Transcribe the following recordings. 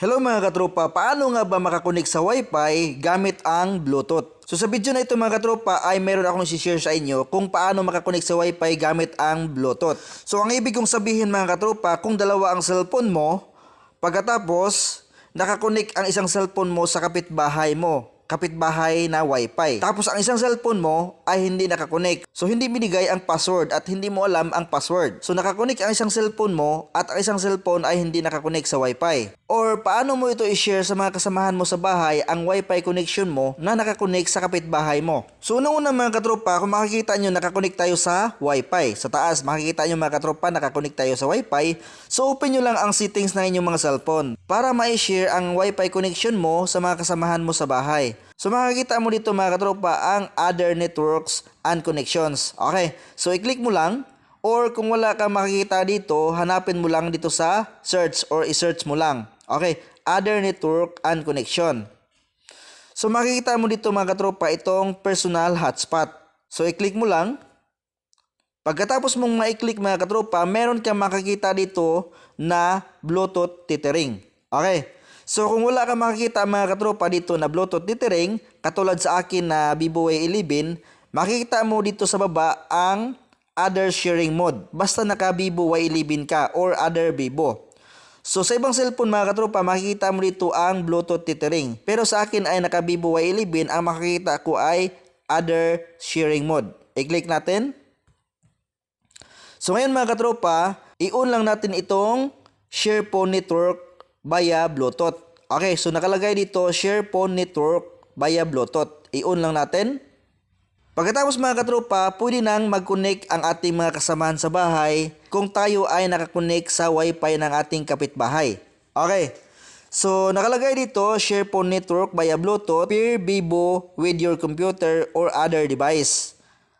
Hello mga katropa, paano nga ba makakonek sa Wi-Fi gamit ang Bluetooth? So sa video na ito mga katropa ay meron akong i-share sa inyo kung paano makakonek sa Wi-Fi gamit ang Bluetooth. So ang ibig kong sabihin mga katropa, kung dalawa ang cellphone mo, pagkatapos nakakonek ang isang cellphone mo sa kapitbahay mo, kapitbahay na Wi-Fi. Tapos ang isang cellphone mo ay hindi nakakonek. So hindi binigay ang password at hindi mo alam ang password. So nakakonek ang isang cellphone mo at ang isang cellphone ay hindi nakakonek sa Wi-Fi. Or paano mo ito i-share sa mga kasamahan mo sa bahay ang Wi-Fi connection mo na nakakonek sa kapitbahay mo. So unang-una mga katropa, kung makikita nyo nakakonek tayo sa Wi-Fi. Sa taas makikita nyo mga katropa nakakonek tayo sa Wi-Fi. So open nyo lang ang settings na inyong mga cellphone para ma-share ang Wi-Fi connection mo sa mga kasamahan mo sa bahay. So makikita mo dito mga katropa ang other networks and connections. Okay, so i-click mo lang. Or kung wala kang makikita dito, hanapin mo lang dito sa search or i-search mo lang. Okay, other network and connection. So makikita mo dito mga katropa itong personal hotspot. So i-click mo lang. Pagkatapos mong ma-click mga katropa, meron kang makikita dito na Bluetooth tethering. Okay. So kung wala kang makikita mga katropa dito na Bluetooth tethering, katulad sa akin na Vivo Y11, makikita mo dito sa baba ang other sharing mode. Basta naka Vivo Y11 ka or other Vivo. So sa ibang cellphone mga katropa, makikita mo dito ang Bluetooth tethering. Pero sa akin ay naka Vivo Y11, ang makikita ko ay other sharing mode. I-click natin. So ngayon mga katropa, i-on lang natin itong share phone network via Bluetooth. Okay, so nakalagay dito share phone network via Bluetooth. I-on lang natin. Pagkatapos mga katropa, pwede nang mag-connect ang ating mga kasamahan sa bahay kung tayo ay nakakonect sa Wi-Fi ng ating kapitbahay. Okay, so nakalagay dito share phone network via Bluetooth, pair Vivo with your computer or other device.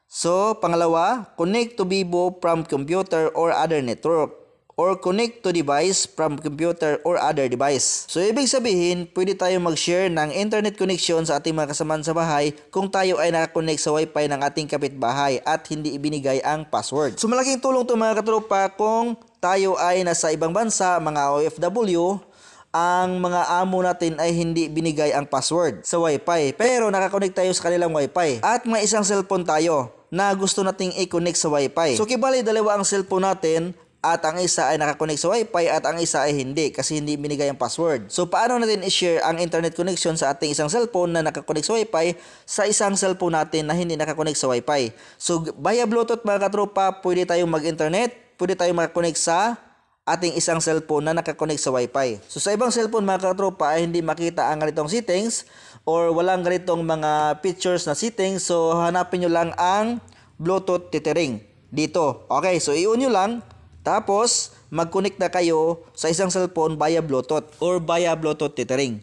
So pangalawa, connect to Vivo from computer or other network. Or connect to device from computer or other device. So ibig sabihin, pwede tayo mag-share ng internet connection sa ating mga kasamahan sa bahay kung tayo ay nakakonect sa Wi-Fi ng ating kapitbahay at hindi ibinigay ang password. So malaking tulong to mga katropa kung tayo ay nasa ibang bansa, mga OFW, ang mga amo natin ay hindi binigay ang password sa Wi-Fi. Pero nakakonect tayo sa kanilang Wi-Fi at may isang cellphone tayo na gusto nating i-connect sa Wi-Fi. So kibali dalawa ang cellphone natin at ang isa ay nakakonect sa Wi-Fi at ang isa ay hindi kasi hindi binigay ang password. So paano natin i-share ang internet connection sa ating isang cellphone na nakakonect sa Wi-Fi sa isang cellphone natin na hindi nakakonect sa Wi-Fi? So via Bluetooth mga katropa, pwede tayong mag-internet, pwede tayong makakonect sa ating isang cellphone na nakakonect sa Wi-Fi. So sa ibang cellphone mga katropa ay hindi makita ang ganitong settings or walang ganitong mga features na settings. So hanapin nyo lang ang Bluetooth tethering dito. Okay, so i-on nyo lang. Tapos, mag-connect na kayo sa isang cellphone via Bluetooth or via Bluetooth tethering.